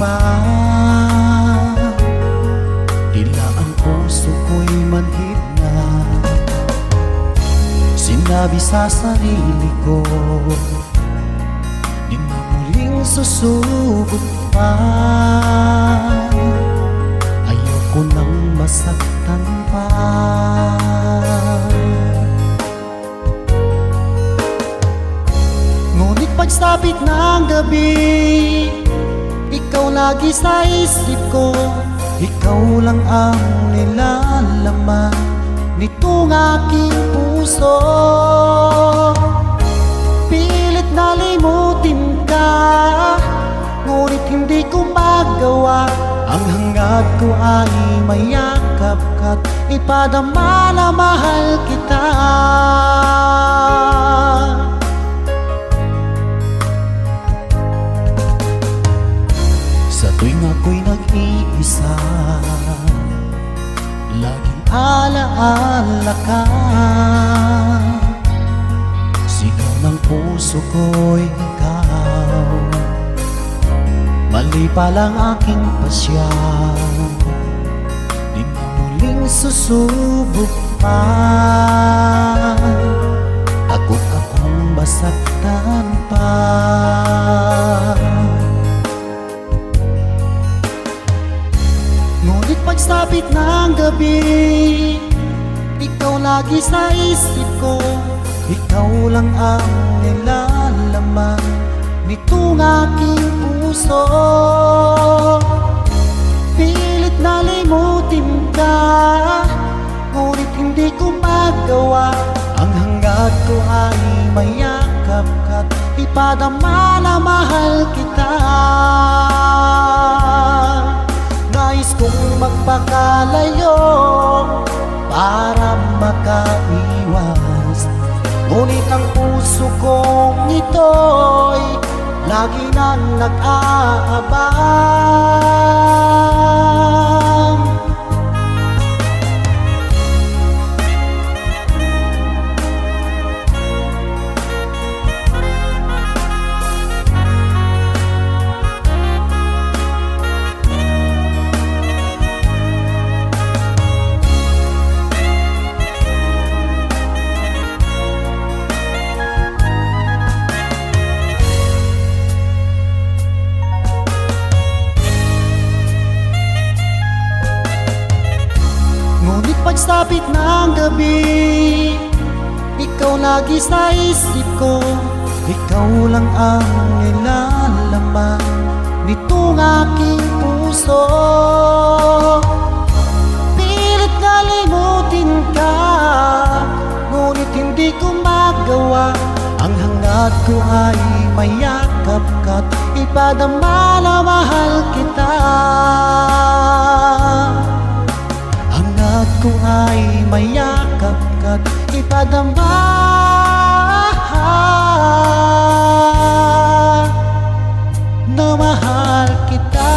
pa. Tila ang puso ko'y manhid na. Sinabi sa sarili ko, di na muling susubok pa. Ayoko nang masaktan pa. Ngunit pagsapit ng gabi, ikaw lagi sa isip ko. Ikaw lang ang nilalaman nitong aking puso. Pilit na limutin ka, ngunit hindi ko magawa. Ang hangad ko ay mayakap ka't ipadama na mahal kita. Sa tuwing ako'y nag-iisa, laging alaala ka. Sigaw ng puso ko'y ikaw. Mali palang aking pasya, di na muling susubok pa. Takot akong masaktan pa. Ngunit pagsapit ng gabi, ikaw lagi sa isip ko. Ikaw lang ang nilalaman nitong aking puso. Pilit na limutin ka, ngunit hindi ko magawa. Ang hangad ko ay mayakap ka't ipadama na mahal kita. Nais kong magpakalayo para makaiwas, ngunit ang puso kong ito'y lagi nang nag-aabang. Ngunit pagsapit ng gabi, ikaw lagi sa isip ko. Ikaw lang ang nilalaman nitong aking puso. Pilit na limutin ka, ngunit hindi ko magawa. Ang hangad ko ay mayakap ka't ipadama na mahal kita. Hangad ko ay mayakap ka't ipadama na mahal kita.